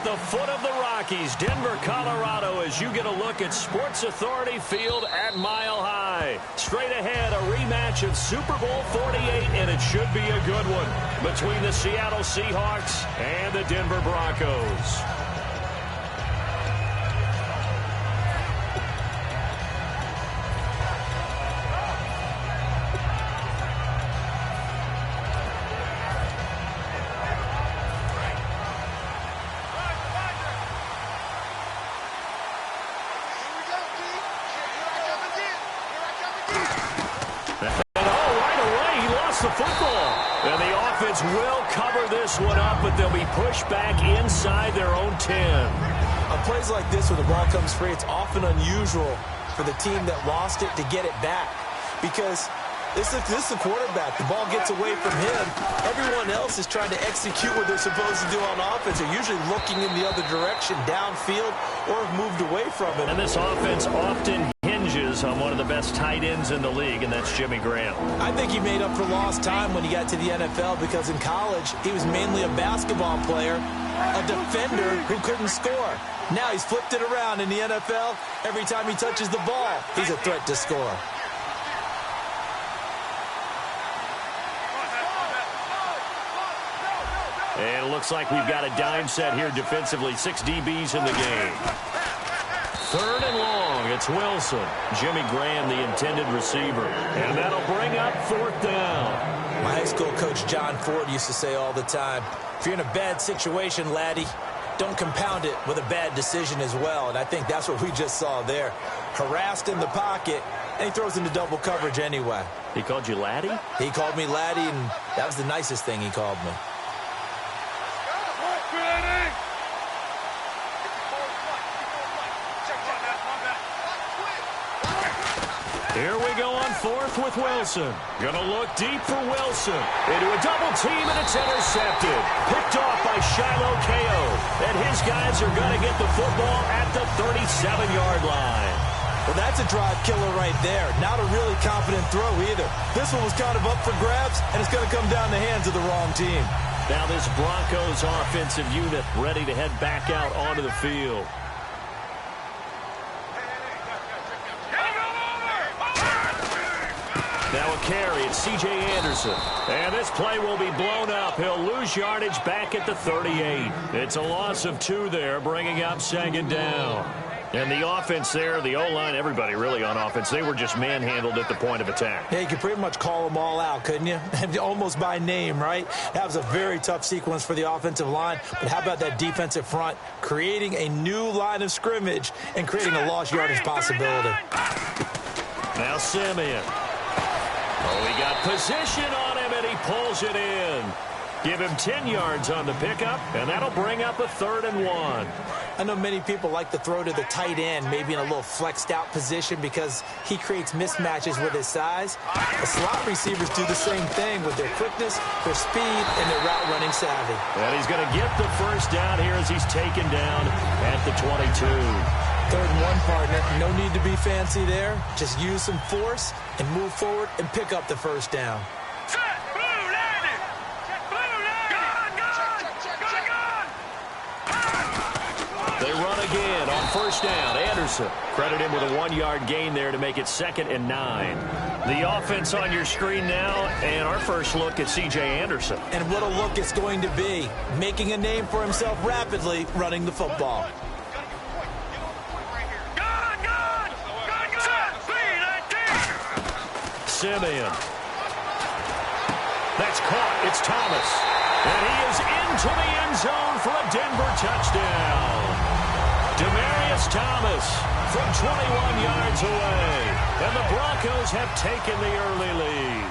the foot of the Rockies, Denver, Colorado, as you get a look at Sports Authority Field at Mile High. Straight ahead, a rematch of Super Bowl 48, and it should be a good one between the Seattle Seahawks and the Denver Broncos. The football. And the offense will cover this one up, but they'll be pushed back inside their own 10. On plays like this where the ball comes free, it's often unusual for the team that lost it to get it back. Because this is the quarterback. The ball gets away from him. Everyone else is trying to execute what they're supposed to do on offense. They're usually looking in the other direction, downfield, or have moved away from it. And this offense often hinges on one of the best tight ends in the league, and that's Jimmy Graham. I think he made up for lost time when he got to the NFL because in college, he was mainly a basketball player, a defender who couldn't score. Now he's flipped it around in the NFL. Every time he touches the ball, he's a threat to score. And it looks like we've got a dime set here defensively. 6 DBs in the game. 3rd and long. It's Wilson. Jimmy Graham, the intended receiver. And that'll bring up 4th down. My high school coach, John Ford, used to say all the time, if you're in a bad situation, laddie, don't compound it with a bad decision as well. And I think that's what we just saw there. Harassed in the pocket, and he throws into double coverage anyway. He called you laddie? He called me laddie, and that was the nicest thing he called me. Here we go on 4th with Wilson. Gonna look deep for Wilson. Into a double team, and it's intercepted. Picked off by Shiloh Ko. And his guys are gonna get the football at the 37-yard line. Well, that's a drive killer right there. Not a really confident throw either. This one was kind of up for grabs, and it's gonna come down the hands of the wrong team. Now this Broncos offensive unit ready to head back out onto the field. Now a carry, it's C.J. Anderson. And this play will be blown up. He'll lose yardage back at the 38. It's a loss of 2 there, bringing up 2nd down. And the offense there, the O-line, everybody really on offense, they were just manhandled at the point of attack. Yeah, you could pretty much call them all out, couldn't you? Almost by name, right? That was a very tough sequence for the offensive line. But how about that defensive front creating a new line of scrimmage and creating a lost yardage possibility? Now Simeon. Oh, he got position on him, and he pulls it in. Give him 10 yards on the pickup, and that'll bring up a 3rd and 1. I know many people like to throw to the tight end, maybe in a little flexed out position because he creates mismatches with his size. The slot receivers do the same thing with their quickness, their speed, and their route running savvy. And he's going to get the 1st down here as he's taken down at the 22. 3rd and 1, partner. No need to be fancy there. Just use some force and move forward and pick up the 1st down. They run again on 1st down. Anderson. Credit him with a 1-yard gain there to make it 2nd and 9. The offense on your screen now, and our first look at C.J. Anderson. And what a look it's going to be. Making a name for himself rapidly running the football. Simeon. That's caught. It's Thomas. And he is into the end zone for a Denver touchdown. Demaryius Thomas from 21 yards away. And the Broncos have taken the early lead.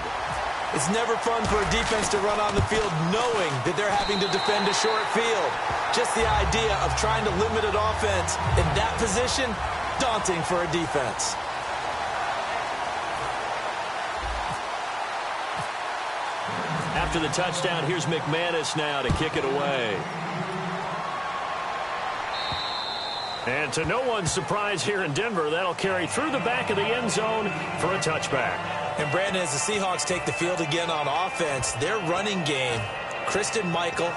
It's never fun for a defense to run on the field knowing that they're having to defend a short field. Just the idea of trying to limit an offense in that position, daunting for a defense. After the touchdown, here's McManus now to kick it away. And to no one's surprise here in Denver, that'll carry through the back of the end zone for a touchback. And Brandon, as the Seahawks take the field again on offense, their running game, Christian Michael,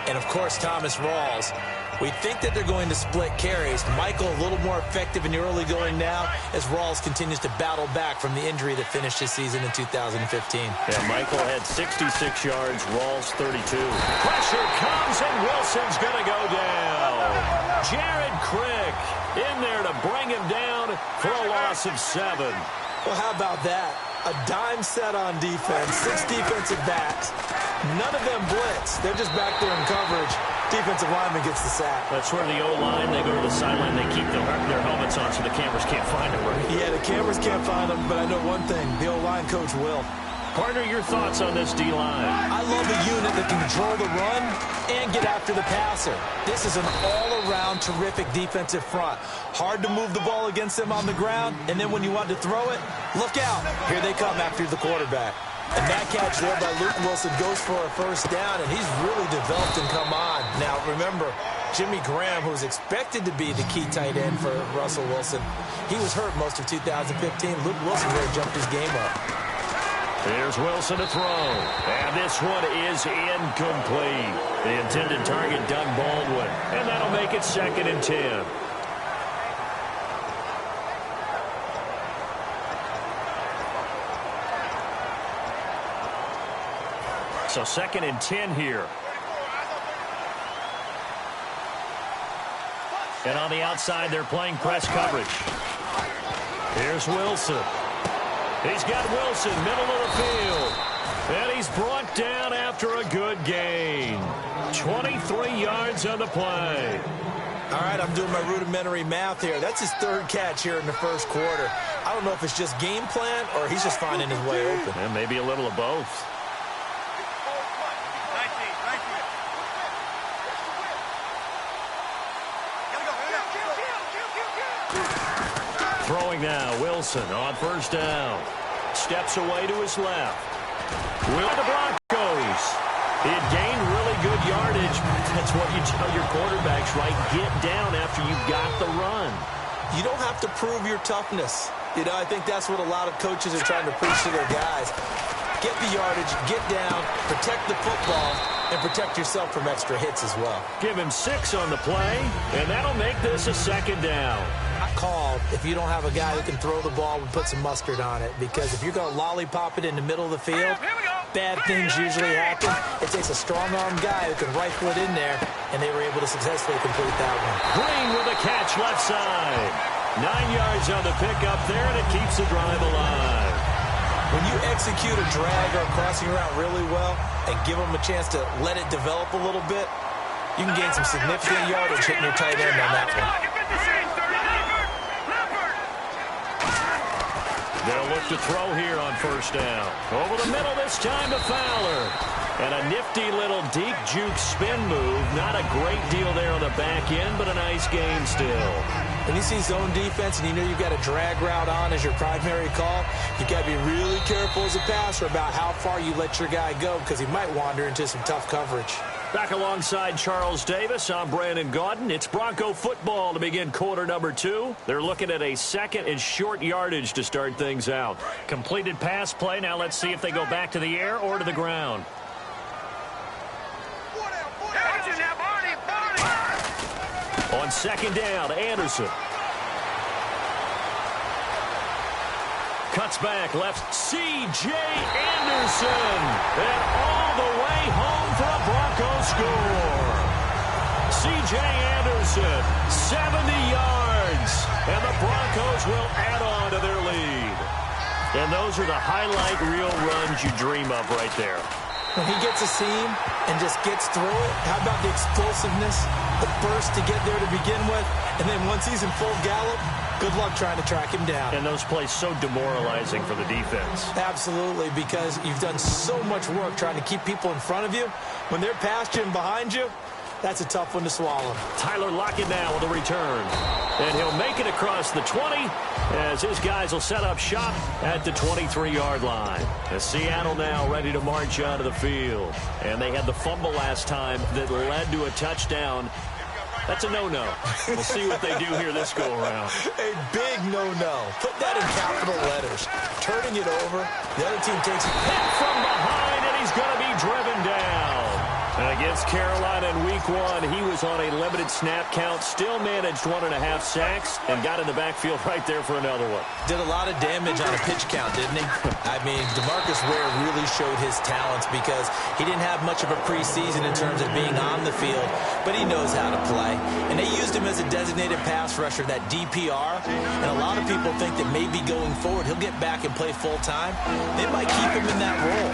And, of course, Thomas Rawls. We think that they're going to split carries. Michael a little more effective in the early going now as Rawls continues to battle back from the injury that finished his season in 2015. Yeah, Michael had 66 yards, Rawls 32. Pressure comes, and Wilson's going to go down. Jared Crick in there to bring him down for a loss of 7. Well, how about that? A dime set on defense, 6 defensive backs. None of them blitz. They're just back there in coverage. Defensive lineman gets the sack. That's where the O-line, they go to the sideline, they keep their helmets on so the cameras can't find them, right? Yeah, the cameras can't find them, but I know one thing. The O-line coach will. Partner, your thoughts on this D-line? I love a unit that can control the run and get after the passer. This is an all-around terrific defensive front. Hard to move the ball against them on the ground, and then when you want to throw it, look out. Here they come after the quarterback. And that catch there by Luke Wilson goes for a first down, and he's really developed and come on. Now, remember, Jimmy Graham, who's expected to be the key tight end for Russell Wilson, he was hurt most of 2015. Luke Wilson really jumped his game up. Here's Wilson to throw, and this one is incomplete. The intended target, Doug Baldwin, and that'll make it 2nd and 10. So 2nd and 10 here. And on the outside, they're playing press coverage. Here's Wilson. He's got Wilson, middle of the field. And he's brought down after a good gain. 23 yards on the play. All right, I'm doing my rudimentary math here. That's his 3rd catch here in the first quarter. I don't know if it's just game plan or he's just finding his way open. And maybe a little of both. Throwing now, Wilson on first down. Steps away to his left. Will the Broncos. He had gained really good yardage. That's what you tell your quarterbacks, right? Get down after you've got the run. You don't have to prove your toughness. You know, I think that's what a lot of coaches are trying to preach to their guys. Get the yardage, get down, protect the football, and protect yourself from extra hits as well. Give him 6 on the play, and that'll make this a 2nd down. Called if you don't have a guy who can throw the ball and put some mustard on it, because if you're going to lollipop it in the middle of the field, bad things usually happen. It takes a strong-arm guy who can rifle it in there, and they were able to successfully complete that one. Green with a catch left side. 9 yards on the pickup there, and it keeps the drive alive. When you execute a drag or a crossing route really well and give them a chance to let it develop a little bit, you can gain some significant yardage hitting your tight end on that one. They'll look to throw here on first down. Over the middle this time to Fowler. And a nifty little deep juke spin move. Not a great deal there on the back end, but a nice gain still. When you see zone defense and you know you've got a drag route on as your primary call, you've got to be really careful as a passer about how far you let your guy go because he might wander into some tough coverage. Back alongside Charles Davis, I'm Brandon Gaudin. It's Bronco football to begin quarter number 2. They're looking at a 2nd and short yardage to start things out. Completed pass play. Now let's see if they go back to the air or to the ground. On 2nd down, Anderson. Cuts back left, C.J. Anderson. And all the way home for a Broncos score. C.J. Anderson, 70 yards. And the Broncos will add on to their lead. And those are the highlight reel runs you dream of right there. When he gets a seam and just gets through it, how about the explosiveness, the burst to get there to begin with, and then once he's in full gallop, good luck trying to track him down. And those plays so demoralizing for the defense. Absolutely, because you've done so much work trying to keep people in front of you. When they're past you and behind you, that's a tough one to swallow. Tyler Lockett now with a return. And he'll make it across the 20 as his guys will set up shop at the 23-yard line. As Seattle now ready to march onto the field. And they had the fumble last time that led to a touchdown. That's a no-no. We'll see what they do here this go-around. A big no-no. Put that in capital letters. Turning it over. The other team takes it. Hit from behind, and he's going to be driven down. Against Carolina in Week 1, he was on a limited snap count, still managed 1.5 sacks, and got in the backfield right there for another one. Did a lot of damage on a pitch count, didn't he? I mean, DeMarcus Ware really showed his talents because he didn't have much of a preseason in terms of being on the field, but he knows how to play. And they used him as a designated pass rusher, that DPR, and a lot of people think that maybe going forward he'll get back and play full-time. They might keep him in that role.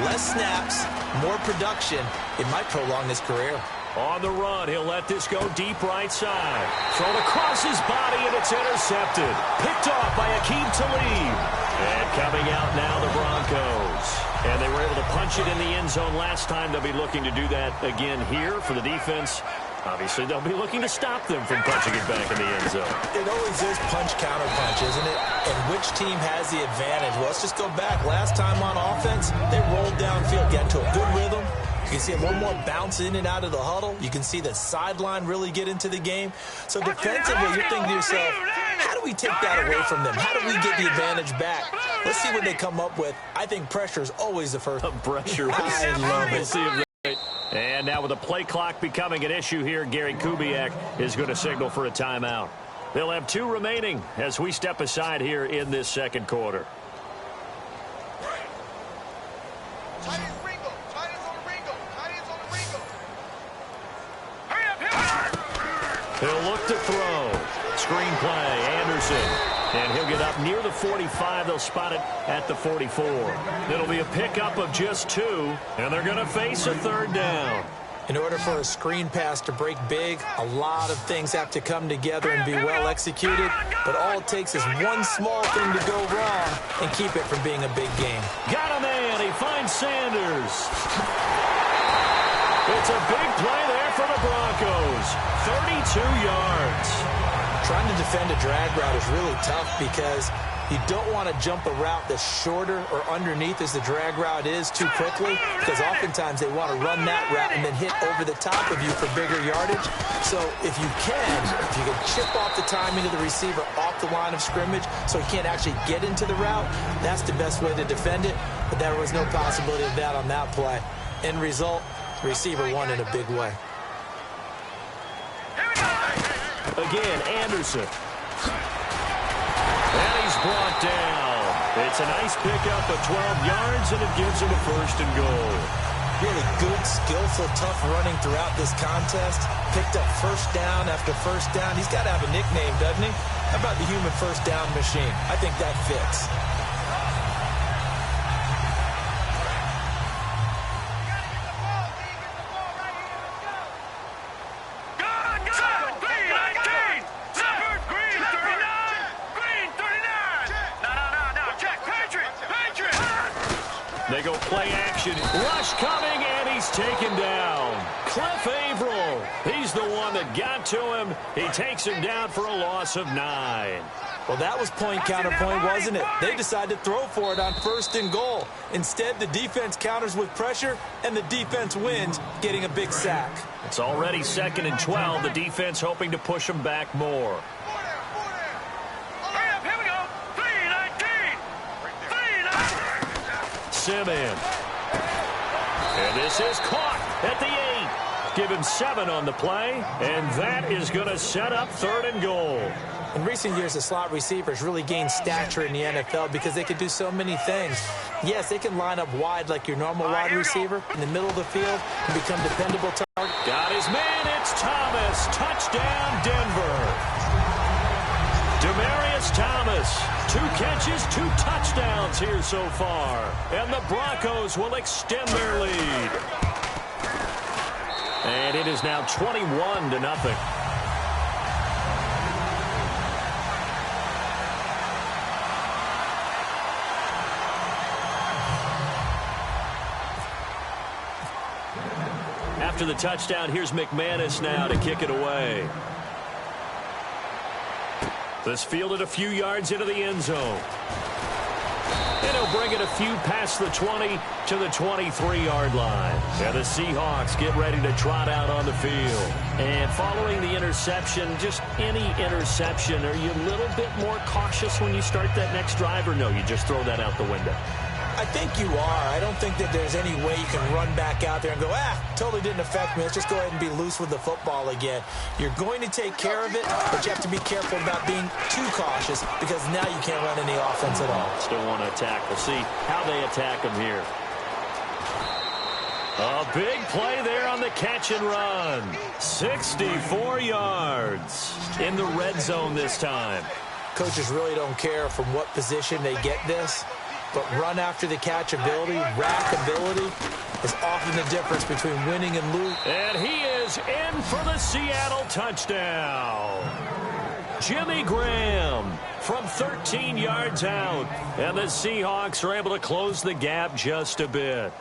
Less snaps, more production. It might prolong his career. On the run, he'll let this go deep right side. Thrown across his body, and it's intercepted. Picked off by Akeem Talib. And coming out now, the Broncos. And they were able to punch it in the end zone last time. They'll be looking to do that again here for the defense. Obviously, they'll be looking to stop them from punching it back in the end zone. It always is punch-counter-punch, isn't it? And which team has the advantage? Well, let's just go back. Last time on offense, they rolled downfield, got into a good rhythm. You can see one more bounce in and out of the huddle. You can see the sideline really get into the game. So defensively, you're thinking to yourself, how do we take that away from them? How do we get the advantage back? Let's see what they come up with. I think pressure is always the first. Pressure. I love it. We'll see if they... And now with the play clock becoming an issue here, Gary Kubiak is going to signal for a timeout. They'll have 2 remaining as we step aside here in this second quarter. He'll look to throw. Screen play, Anderson. And he'll get up near the 45. They'll spot it at the 44. It'll be a pickup of just 2, and they're going to face a third down. In order for a screen pass to break big, a lot of things have to come together and be well executed. But all it takes is one small thing to go wrong and keep it from being a big game. Got a man. He finds Sanders. It's a big play there for the Broncos. 32 yards. Trying to defend a drag route is really tough because you don't want to jump a route that's shorter or underneath as the drag route is too quickly, because oftentimes they want to run that route and then hit over the top of you for bigger yardage. So if you can chip off the timing of the receiver off the line of scrimmage so he can't actually get into the route, that's the best way to defend it. But there was no possibility of that on that play. End result, receiver won in a big way. Again, Anderson. And he's brought down. It's a nice pickup of 12 yards, and it gives him a 1st and goal. Really good, skillful, tough running throughout this contest. Picked up first down after first down. He's got to have a nickname, doesn't he? How about the human first down machine? I think that fits. They go play action. Rush coming, and he's taken down. Cliff Averill. He's the one that got to him. He takes him down for a loss of 9. Well, that was point-counterpoint, wasn't it? They decided to throw for it on 1st and goal. Instead, the defense counters with pressure, and the defense wins, getting a big sack. It's already 2nd and 12. The defense hoping to push them back more. Simmons. And this is caught at the 8. Give him 7 on the play, and that is going to set up 3rd and goal. In recent years, the slot receivers really gained stature in the NFL because they can do so many things. Yes, they can line up wide like your normal wide receiver in the middle of the field and become dependable target. Got his man. It's Thomas. Touchdown, Denver. Demaryius Thomas, 2 catches, 2 touchdowns here so far. And the Broncos will extend their lead. And it is now 21-0. After the touchdown, here's McManus now to kick it away. This fielded a few yards into the end zone. And he'll bring it a few past the 20 to the 23-yard line. And the Seahawks get ready to trot out on the field. And following the interception, just any interception, are you a little bit more cautious when you start that next drive, or no, you just throw that out the window? I think you are. I don't think that there's any way you can run back out there and go, totally didn't affect me. Let's just go ahead and be loose with the football again. You're going to take care of it, but you have to be careful about being too cautious because now you can't run any offense at all. Still want to attack. We'll see how they attack them here. A big play there on the catch and run. 64 yards in the red zone this time. Coaches really don't care from what position they get this, but run after the catch ability, rack ability is often the difference between winning and losing. And he is in for the Seattle touchdown. Jimmy Graham from 13 yards out. And the Seahawks are able to close the gap just a bit.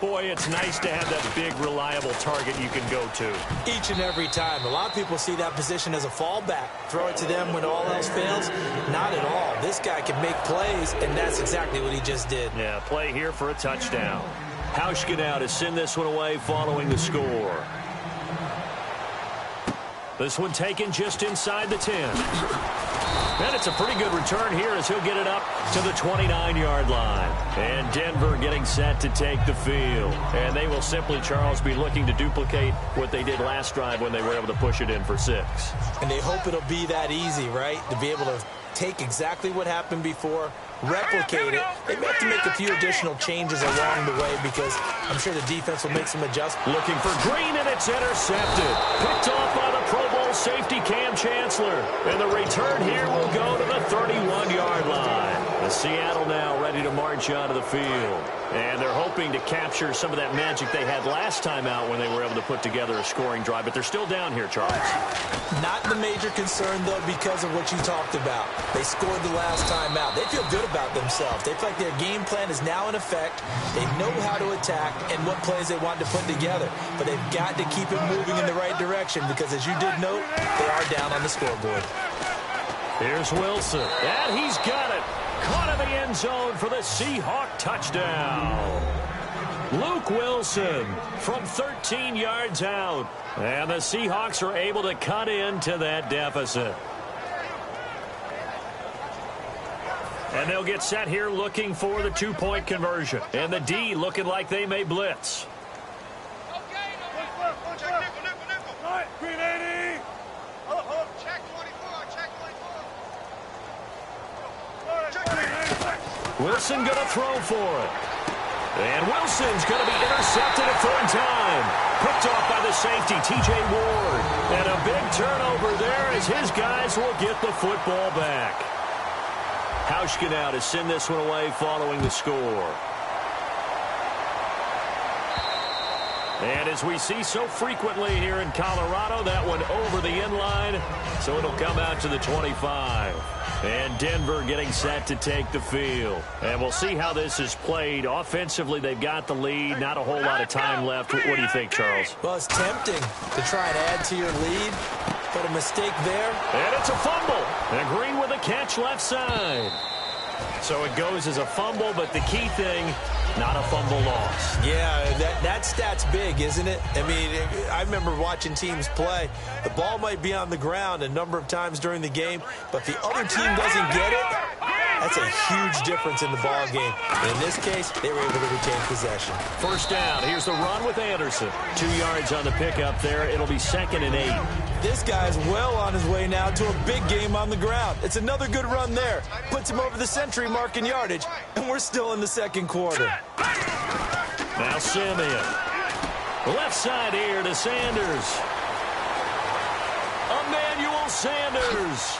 Boy, it's nice to have that big, reliable target you can go to. Each and every time. A lot of people see that position as a fallback. Throw it to them when all else fails. Not at all. This guy can make plays, and that's exactly what he just did. Yeah, play here for a touchdown. Hauschka to send this one away following the score. This one taken just inside the 10. And it's a pretty good return here as he'll get it up to the 29-yard line. And Denver getting set to take the field. And they will simply, Charles, be looking to duplicate what they did last drive when they were able to push it in for 6. And they hope it'll be that easy, right? To be able to take exactly what happened before, replicate it. They may have to make a few additional changes along the way because I'm sure the defense will make some adjustments. Looking for Green, and it's intercepted. Picked off by the Pro Bowl safety Cam Chancellor. And the return here will go to the 31-yard line. The Seattle now ready to march out of the field. And they're hoping to capture some of that magic they had last time out when they were able to put together a scoring drive. But they're still down here, Charles. Not the major concern, though, because of what you talked about. They scored the last time out. They feel good about themselves. They feel like their game plan is now in effect. They know how to attack and what plays they want to put together. But they've got to keep it moving in the right direction because, as you did note, they are down on the scoreboard. Here's Wilson, and he's got it. Caught in the end zone for the Seahawk touchdown. Luke Wilson from 13 yards out. And the Seahawks are able to cut into that deficit. And they'll get set here looking for the two-point conversion. And the D looking like they may blitz. Wilson going to throw for it. And Wilson's going to be intercepted a third time. Picked off by the safety, T.J. Ward. And a big turnover there as his guys will get the football back. Hauschka now to send this one away following the score. And as we see so frequently here in Colorado, that one over the end line. So it'll come out to the 25. And Denver getting set to take the field. And we'll see how this is played. Offensively, they've got the lead. Not a whole lot of time left. What do you think, Charles? Well, it's tempting to try and add to your lead. But a mistake there. And it's a fumble. And Green with a catch left side. So it goes as a fumble, but the key thing, not a fumble loss. Yeah, that stat's big, isn't it? I mean, I remember watching teams play. The ball might be on the ground a number of times during the game, but if the other team doesn't get it, that's a huge difference in the ball game. And in this case, they were able to retain possession. First down. Here's the run with Anderson. 2 yards on the pickup there. It'll be 2nd and 8. This guy's well on his way now to a big game on the ground. It's another good run there. Puts him over the century mark in yardage, and we're still in the second quarter. Now Simeon. Left side here to Sanders. Emmanuel Sanders.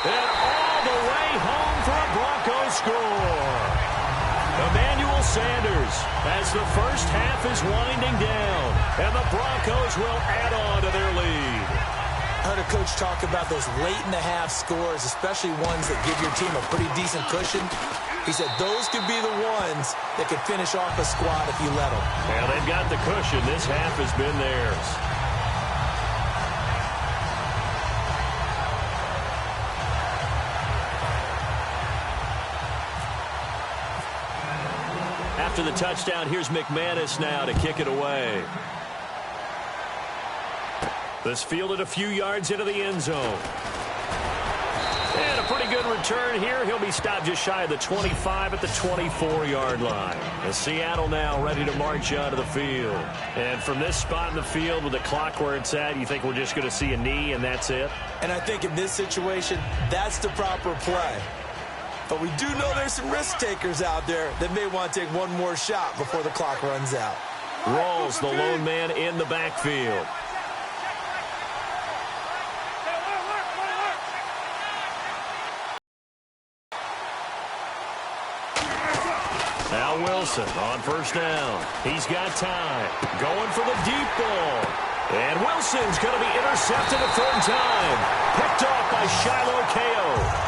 And all the way home for a Broncos score. Emmanuel Sanders as the first half is winding down. And the Broncos will add on to their lead. I heard a coach talk about those late-in-the-half scores, especially ones that give your team a pretty decent cushion. He said those could be the ones that could finish off a squad if you let them. Well, they've got the cushion. This half has been theirs. After the touchdown, here's McManus now to kick it away. This fielded a few yards into the end zone. And a pretty good return here. He'll be stopped just shy of the 25 at the 24-yard line. And Seattle now ready to march onto the field. And from this spot in the field with the clock where it's at, you think we're just going to see a knee and that's it? And I think in this situation, that's the proper play. But we do know there's some risk takers out there that may want to take one more shot before the clock runs out. Rawls, the lone man in the backfield. Now Wilson on first down. He's got time. Going for the deep ball. And Wilson's going to be intercepted a third time. Picked off by Shiloh Ko.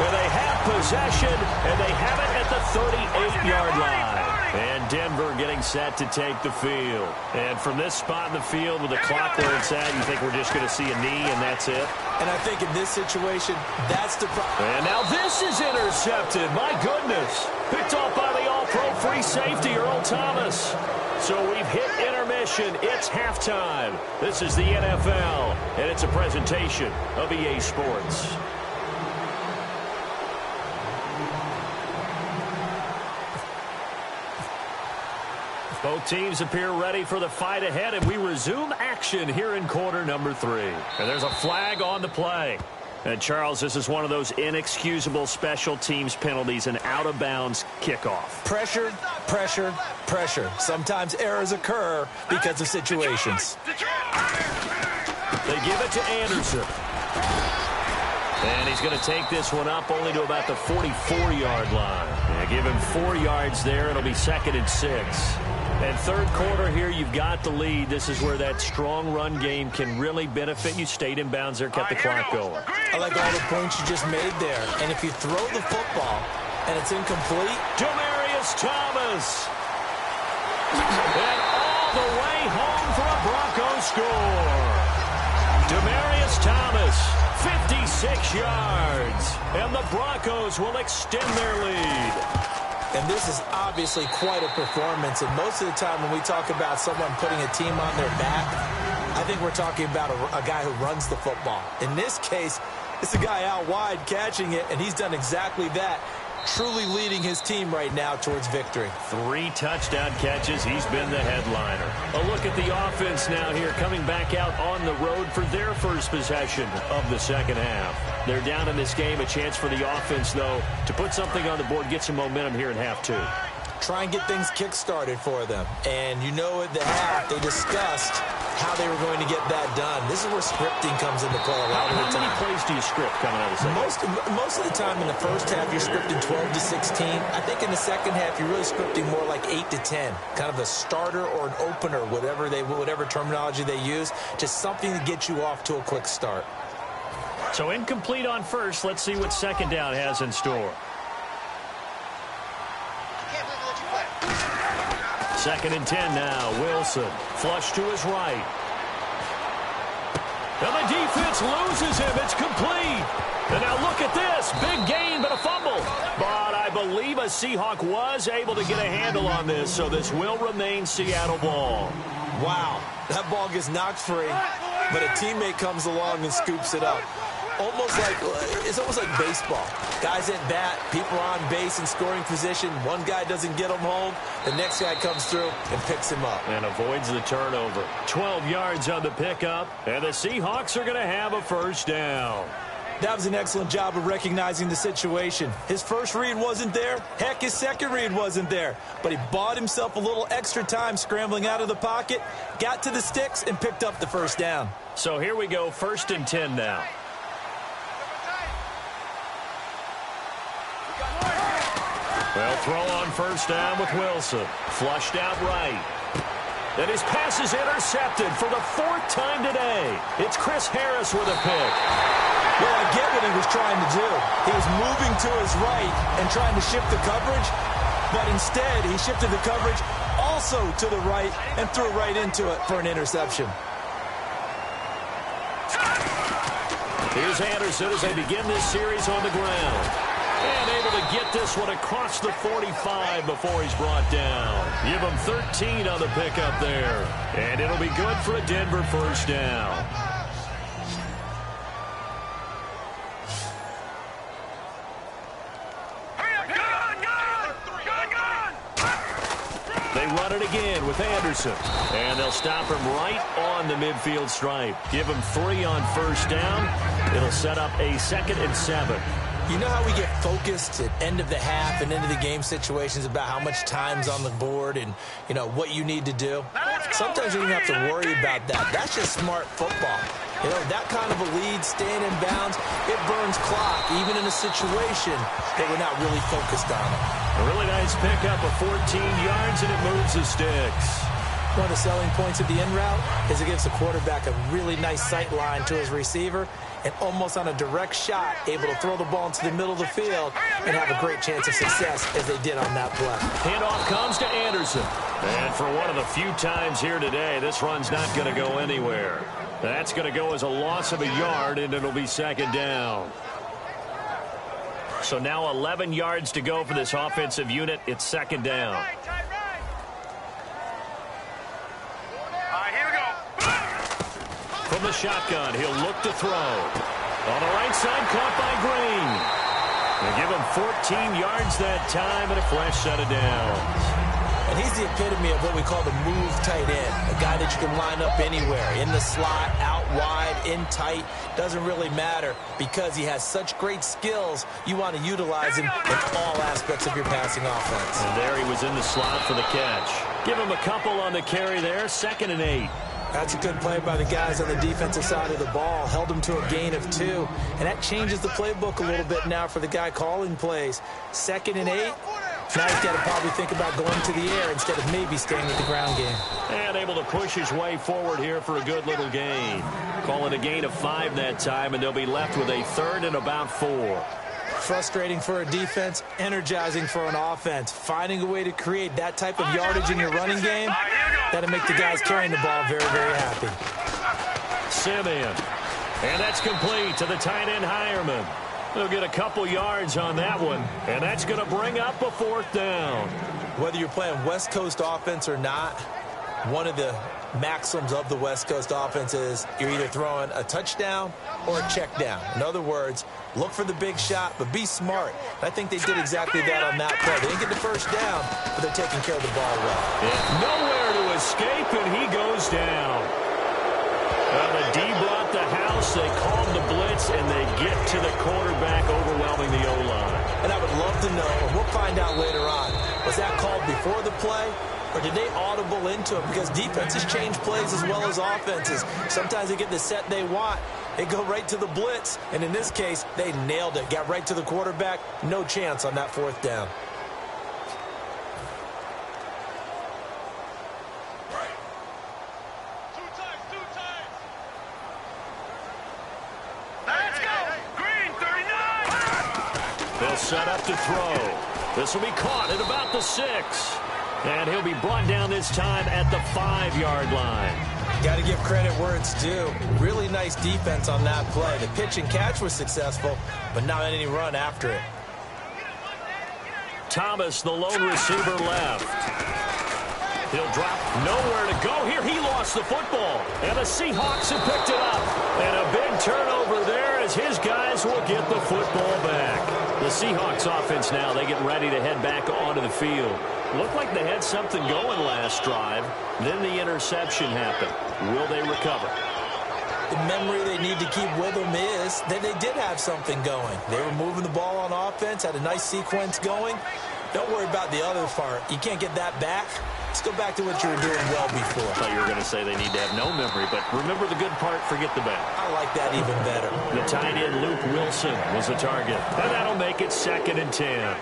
And they have possession, and they have it at the 38-yard line. And Denver getting set to take the field. And from this spot in the field with the clock where it's at, you think we're just going to see a knee and that's it? And I think in this situation, that's the problem. And now this is intercepted. My goodness. Picked off by the all-pro free safety, Earl Thomas. So we've hit intermission. It's halftime. This is the NFL, and it's a presentation of EA Sports. Both teams appear ready for the fight ahead, and we resume action here in quarter number 3. And there's a flag on the play. And, Charles, this is one of those inexcusable special teams penalties, an out-of-bounds kickoff. Pressure, pressure, pressure. Sometimes errors occur because of situations. They give it to Anderson. And he's going to take this one up only to about the 44-yard line. Yeah, give him 4 yards there. It'll be 2nd and 6. And third quarter here, you've got the lead. This is where that strong run game can really benefit you. Stayed in bounds there, kept the clock going. I like all the points you just made there. And if you throw the football and it's incomplete. Demaryius Thomas. And all the way home for a Broncos score. Demaryius Thomas, 56 yards. And the Broncos will extend their lead. And this is obviously quite a performance. And most of the time when we talk about someone putting a team on their back, I think we're talking about a guy who runs the football. In this case, it's a guy out wide catching it, and he's done exactly that, truly leading his team right now towards victory. 3 touchdown catches. He's been the headliner. A look at the offense now here, coming back out on the road for their first possession of the second half. They're down in this game. A chance for the offense, though, to put something on the board, get some momentum here in half 2. Try and get things kick-started for them. And you know at the half, they discussed how they were going to get that done. This is where scripting comes into play a lot of the time. How many plays do you script coming out of the second? Most of the time in the first half, you're scripting 12 to 16. I think in the second half, you're really scripting more like 8 to 10. Kind of a starter or an opener, whatever terminology they use. Just something to get you off to a quick start. So incomplete on first. Let's see what second down has in store. 2nd and 10 now. Wilson flush to his right. And the defense loses him. It's complete. And now look at this. Big gain, but a fumble. But I believe a Seahawk was able to get a handle on this, so this will remain Seattle ball. Wow. That ball gets knocked free, but a teammate comes along and scoops it up. It's almost like baseball. Guys at bat, people are on base in scoring position. One guy doesn't get him home. The next guy comes through and picks him up. And avoids the turnover. 12 yards on the pickup. And the Seahawks are going to have a first down. That was an excellent job of recognizing the situation. His first read wasn't there. Heck, his second read wasn't there. But he bought himself a little extra time scrambling out of the pocket, got to the sticks, and picked up the first down. So here we go, 1st and 10 now. Well, throw on first down with Wilson. Flushed out right. And his pass is intercepted for the 4th time today. It's Chris Harris with a pick. Well, I get what he was trying to do. He was moving to his right and trying to shift the coverage, but instead he shifted the coverage also to the right and threw right into it for an interception. Here's Anderson as they begin this series on the ground. And able to get this one across the 45 before he's brought down. Give him 13 on the pickup there. And it'll be good for a Denver first down. it again with Anderson. And they'll stop him right on the midfield stripe. Give him 3 on first down. It'll set up a 2nd and 7. You know how we get focused at end of the half and into the game situations about how much time's on the board and, you know, what you need to do? Sometimes you don't have to worry about that. That's just smart football. You know, that kind of a lead, staying in bounds, it burns clock, even in a situation that we're not really focused on it. A really nice pickup of 14 yards, and it moves the sticks. One of the selling points of the in route is it gives the quarterback a really nice sight line to his receiver and almost on a direct shot able to throw the ball into the middle of the field and have a great chance of success as they did on that play. Handoff comes to Anderson. And for one of the few times here today, this run's not going to go anywhere. That's going to go as a loss of a yard, and it'll be 2nd down. So now 11 yards to go for this offensive unit. It's 2nd down. From the shotgun, he'll look to throw. On the right side, caught by Green. They give him 14 yards that time and a fresh set of downs. And he's the epitome of what we call the move tight end, a guy that you can line up anywhere, in the slot, out wide, in tight, doesn't really matter because he has such great skills. You want to utilize him in all aspects of your passing offense. And there he was in the slot for the catch. Give him a couple on the carry there, 2nd and 8. That's a good play by the guys on the defensive side of the ball. Held him to a gain of 2. And that changes the playbook a little bit now for the guy calling plays. 2nd and 8. Now he's got to probably think about going to the air instead of maybe staying with the ground game. And able to push his way forward here for a good little gain. Call it a gain of 5 that time, and they'll be left with a 3rd and about 4. Frustrating for a defense, energizing for an offense. Finding a way to create that type of yardage in your running game, that'll make the guys carrying the ball very, very happy. Simeon. And that's complete to the tight end, Hireman. They'll get a couple yards on that one, and that's going to bring up a 4th down. Whether you're playing West Coast offense or not, one of the maxims of the West Coast offense is you're either throwing a touchdown or a check down. In other words, look for the big shot, but be smart. I think they did exactly that on that play. They didn't get the first down, but they're taking care of the ball well. Yeah, nowhere to escape, and he goes down. The D brought the house. They called the blitz, and they get to the quarterback, overwhelming the O-line. And I would love to know, and we'll find out later on, was that called before the play? Or did they audible into it? Because defenses change plays as well as offenses. Sometimes they get the set they want. They go right to the blitz. And in this case, they nailed it. Got right to the quarterback. No chance on that 4th down. Let's go. Green, 39. They'll set up to throw. This will be caught at about the 6. And he'll be brought down this time at the 5-yard line. Got to give credit where it's due. Really nice defense on that play. The pitch and catch was successful, but not any run after it. Thomas, the lone receiver, left. He'll drop nowhere to go here. He lost the football, and the Seahawks have picked it up. And a big turnover there as his guys will get the football back. The Seahawks offense now, they get ready to head back onto the field. Looked like they had something going last drive. Then the interception happened. Will they recover? The memory they need to keep with them is that they did have something going. They were moving the ball on offense, had a nice sequence going. Don't worry about the other part. You can't get that back. Let's go back to what you were doing well before. I thought you were going to say they need to have no memory, but remember the good part, forget the bad. I like that even better. The tight end, Luke Wilson, was the target. And that'll make it 2nd and 10.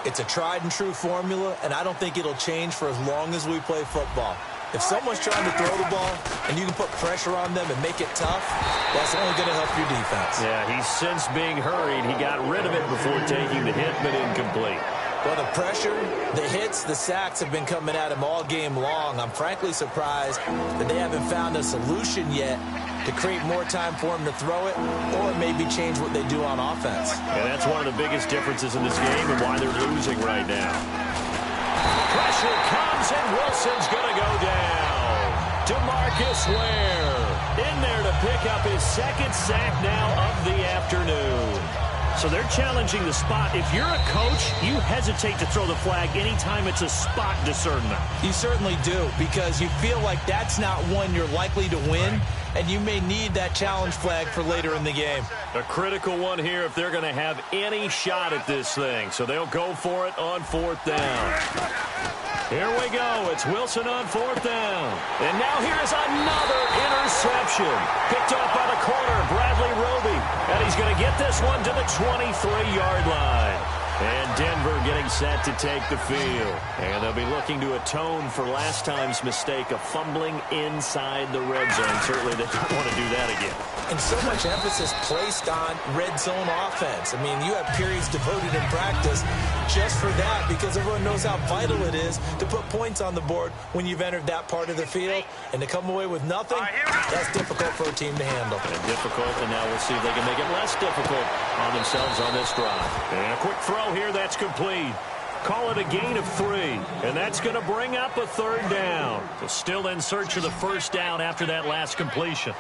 It's a tried-and-true formula, and I don't think it'll change for as long as we play football. If someone's trying to throw the ball and you can put pressure on them and make it tough, that's only going to help your defense. Yeah, he's since being hurried. He got rid of it before taking the hit, but incomplete. Well, the pressure, the hits, the sacks have been coming at him all game long. I'm frankly surprised that they haven't found a solution yet to create more time for him to throw it or maybe change what they do on offense. And that's one of the biggest differences in this game and why they're losing right now. Pressure comes, and Wilson's going to go down. DeMarcus Ware in there to pick up his 2nd sack now of the afternoon. So they're challenging the spot. If you're a coach, you hesitate to throw the flag anytime it's a spot discernment. You certainly do, because you feel like that's not one you're likely to win, and you may need that challenge flag for later in the game. A critical one here if they're going to have any shot at this thing. So they'll go for it on 4th down. Here we go. It's Wilson on 4th down. And now here's another interception. Picked off by the corner, Bradley Roby. And he's going to get this one to the 23-yard line. And Denver getting set to take the field. And they'll be looking to atone for last time's mistake of fumbling inside the red zone. Certainly they don't want to do that again. And so much emphasis placed on red zone offense. I mean, you have periods devoted in practice just for that, because everyone knows how vital it is to put points on the board when you've entered that part of the field. And to come away with nothing, that's difficult for a team to handle. And difficult, and now we'll see if they can make it less difficult on themselves on this drive. And a quick throw here, that's complete. Call it a gain of 3, and that's going to bring up a 3rd down. So still in search of the 1st down after that last completion.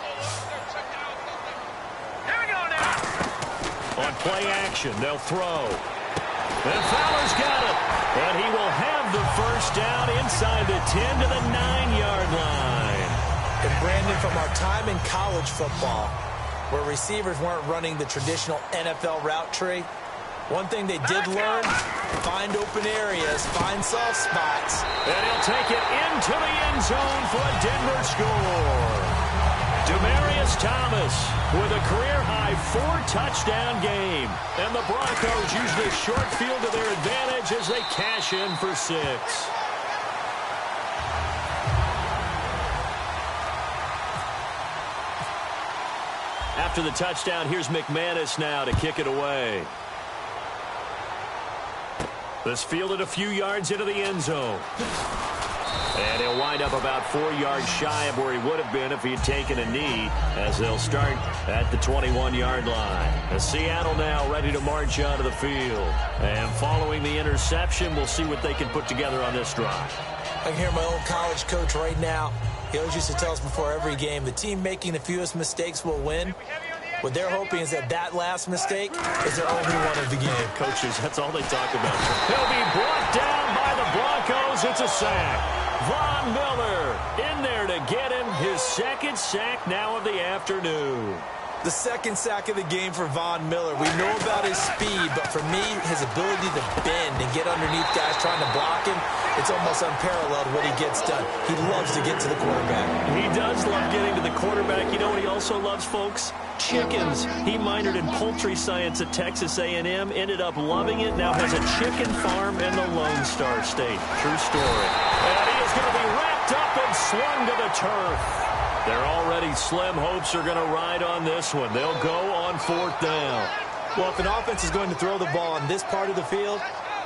On play action, they'll throw. And Fowler's got it. And he will have the 1st down inside the 10 to the 9-yard line. And Brandon, from our time in college football, where receivers weren't running the traditional NFL route tree, one thing they did learn, find open areas, find soft spots. And he'll take it into the end zone for a Denver score. Demaryius Thomas with a career-high 4-touchdown game. And the Broncos use this short field to their advantage as they cash in for 6. After the touchdown, here's McManus now to kick it away. This fielded a few yards into the end zone. And he'll wind up about 4 yards shy of where he would have been if he had taken a knee, as they'll start at the 21-yard line. As Seattle now ready to march onto the field. And following the interception, we'll see what they can put together on this drive. I can hear my old college coach right now. He always used to tell us before every game, the team making the fewest mistakes will win. What they're hoping is that last mistake is their only one of the game. Coaches, that's all they talk about. He'll be brought down by the Broncos. It's a sack. Von Miller in there to get him his 2nd sack now of the afternoon. The 2nd sack of the game for Von Miller. We know about his speed, but for me, his ability to bend and get underneath guys trying to block him, it's almost unparalleled what he gets done. He loves to get to the quarterback. He does love getting to the quarterback. You know what he also loves, folks? Chickens. He minored in poultry science at Texas A&M, ended up loving it, now has a chicken farm in the Lone Star State. True story. And he is going to be wrapped up and slung to the turf. Their already slim hopes are going to ride on this one. They'll go on 4th down. Well, if an offense is going to throw the ball on this part of the field,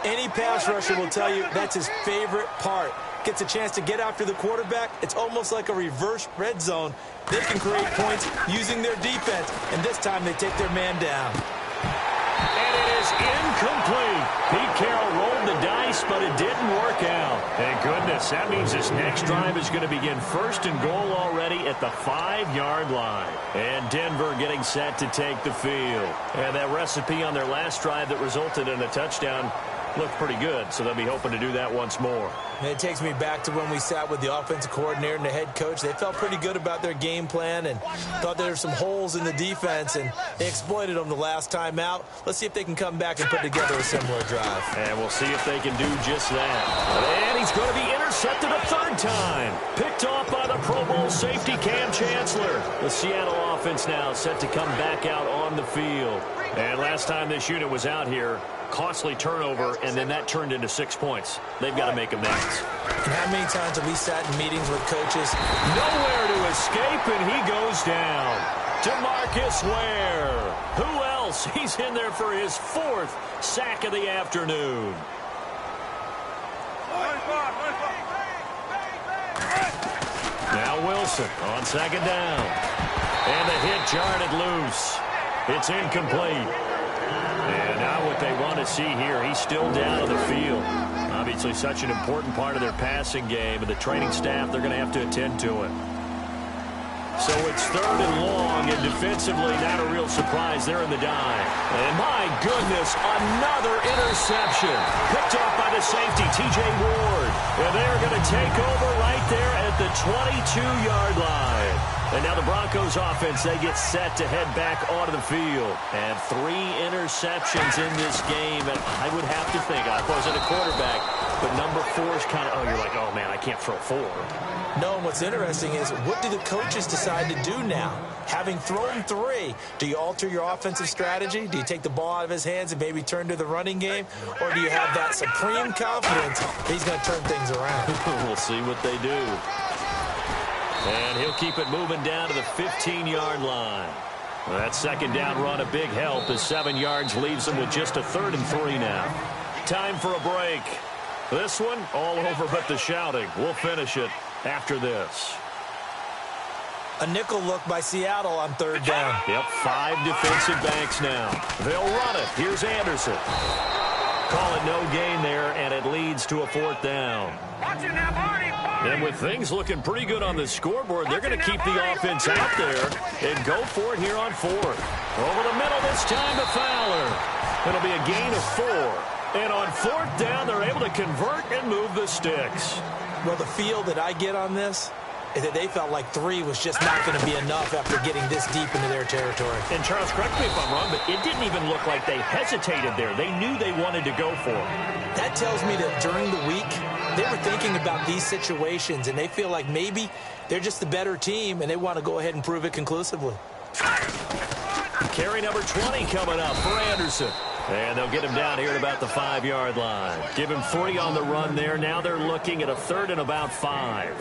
any pass rusher will tell you that's his favorite part. Gets a chance to get after the quarterback. It's almost like a reverse red zone. They can create points using their defense, and this time they take their man down. And it is incomplete. Pete Carroll rolled the dice, but it didn't work out. Thank goodness. That means this next drive is going to begin 1st and goal already at the 5-yard line. And Denver getting set to take the field. And that recipe on their last drive that resulted in a touchdown looked pretty good, so they'll be hoping to do that once more. And it takes me back to when we sat with the offensive coordinator and the head coach. They felt pretty good about their game plan and thought there were some holes in the defense, and they exploited them the last time out. Let's see if they can come back and put together a similar drive. And we'll see if they can do just that. And he's going to be intercepted a 3rd time. Picked off by the Pro Bowl safety Cam Chancellor. The Seattle offense now set to come back out on the field. And last time this unit was out here, costly turnover, and then that turned into 6 points. They've got to make amends. And how many times have we sat in meetings with coaches? Nowhere to escape, and he goes down. DeMarcus Ware. Who else? He's in there for his 4th sack of the afternoon. Now Wilson on 2nd down. And the hit jarred it loose. It's incomplete. And now what they want to see here, he's still down on the field. Obviously such an important part of their passing game, and the training staff, they're going to have to attend to it. So it's 3rd and long, and defensively, not a real surprise. They're in the dive. And my goodness, another interception. Picked off by the safety, T.J. Ward. And they're going to take over right there at the 22-yard line. And now the Broncos offense, they get set to head back onto the field. And 3 interceptions in this game. And I would have to think, I wasn't a quarterback, but number 4 is kind of, you're like, oh, man, I can't throw 4. No, and what's interesting is, what do the coaches decide to do now? Having thrown 3, do you alter your offensive strategy? Do you take the ball out of his hands and maybe turn to the running game? Or do you have that supreme confidence that he's going to turn things around? We'll see what they do. And he'll keep it moving down to the 15-yard line. Well, that 2nd down run a big help as 7 yards leaves them with just a 3rd and 3 now. Time for a break. This one all over but the shouting. We'll finish it after this. A nickel look by Seattle on 3rd down. Yep, 5 defensive backs now. They'll run it. Here's Anderson. Call it no gain there, and it leads to a 4th down. And with things looking pretty good on the scoreboard, they're going to keep the offense out there and go for it here on 4th. Over the middle this time to Fowler. It'll be a gain of 4. And on 4th down, they're able to convert and move the sticks. Well, the feel that I get on this is that they felt like 3 was just not going to be enough after getting this deep into their territory. And Charles, correct me if I'm wrong, but it didn't even look like they hesitated there. They knew they wanted to go for it. That tells me that during the week, they were thinking about these situations, and they feel like maybe they're just the better team, and they want to go ahead and prove it conclusively. Carry number 20 coming up for Anderson. And they'll get him down here at about the 5-yard line. Give him 3 on the run there. Now they're looking at a 3rd and about 5.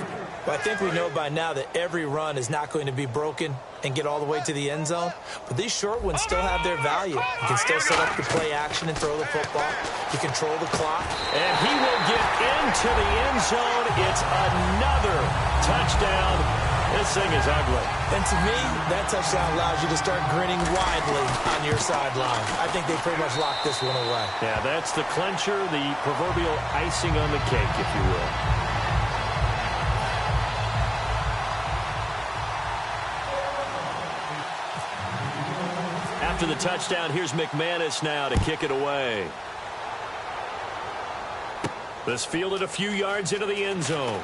Well, I think we know by now that every run is not going to be broken and get all the way to the end zone. But these short ones still have their value. You can still set up the play action and throw the football. You control the clock. And he will get into the end zone. It's another touchdown. This thing is ugly. And to me, that touchdown allows you to start grinning widely on your sideline. I think they pretty much locked this one away. Yeah, that's the clincher, the proverbial icing on the cake, if you will. After the touchdown, here's McManus now to kick it away. This fielded a few yards into the end zone.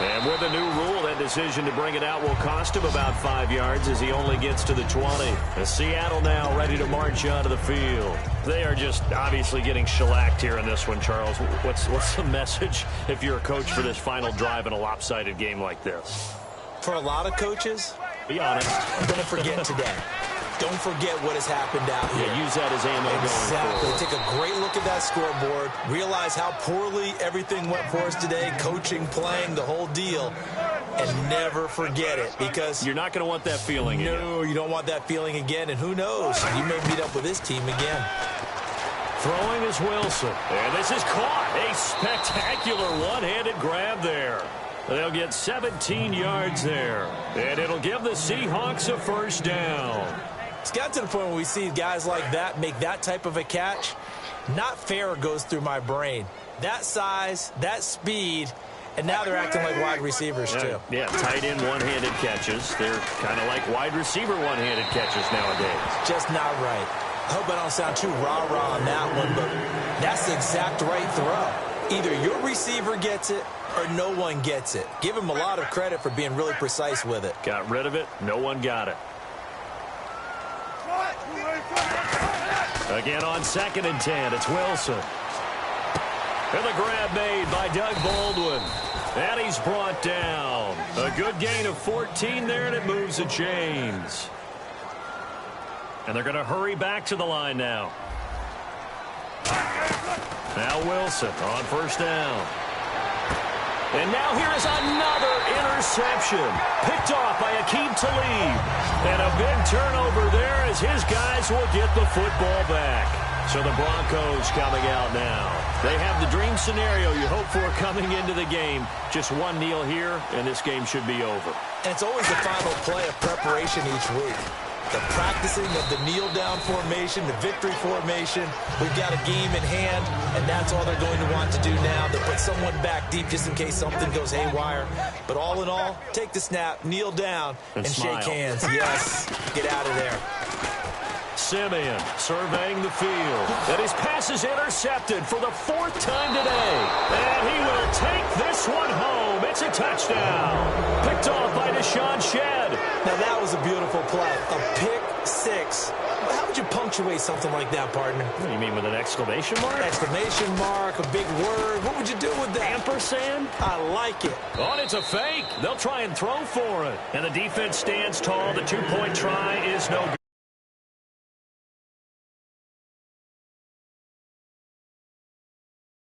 And with a new rule, that decision to bring it out will cost him about 5 yards as he only gets to the 20. And Seattle now ready to march onto the field. They are just obviously getting shellacked here in this one, Charles. What's the message if you're a coach for this final drive in a lopsided game like this? For a lot of coaches, be honest, I'm going to forget today. Don't forget what has happened out here. Yeah, use that as ammo exactly. going forward. Take a great look at that scoreboard. Realize how poorly everything went for us today. Coaching, playing, the whole deal. And never forget it, because you're not going to want that feeling again. No, you don't want that feeling again. And who knows? You may meet up with this team again. Throwing is Wilson. And this is caught. A spectacular one-handed grab there. They'll get 17 yards there. And it'll give the Seahawks a 1st down. It's got to the point where we see guys like that make that type of a catch. Not fair goes through my brain. That size, that speed, and now they're acting like wide receivers too. Yeah, tight end one-handed catches. They're kind of like wide receiver one-handed catches nowadays. Just not right. I hope I don't sound too rah-rah on that one, but that's the exact right throw. Either your receiver gets it or no one gets it. Give him a lot of credit for being really precise with it. Got rid of it. No one got it. Again on 2nd and 10, it's Wilson. And the grab made by Doug Baldwin. And he's brought down. A good gain of 14 there, and it moves the chains. And they're going to hurry back to the line now. Now Wilson on 1st down. And now here is another interception. Picked off by Aqib Talib. And a big turnover there as his guys will get the football back. So the Broncos coming out now. They have the dream scenario you hope for coming into the game. Just one kneel here, and this game should be over. And it's always the final play of preparation each week. the practicing of the kneel-down formation, the victory formation. We've got a game in hand, and that's all they're going to want to do now. They'll put someone back deep just in case something goes haywire. But all in all, take the snap, kneel down, and shake hands. Yes, get out of there. Simeon surveying the field. And his pass is intercepted for the 4th time today. And he will take this one home. It's a touchdown. Picked off by Deshaun Shedd. Now that was a beautiful play. A pick six. How would you punctuate something like that, partner? What do you mean, with an exclamation mark? Exclamation mark, a big word. What would you do with that? Ampersand? I like it. Oh, and it's a fake. They'll try and throw for it. And the defense stands tall. The 2-point try is no good.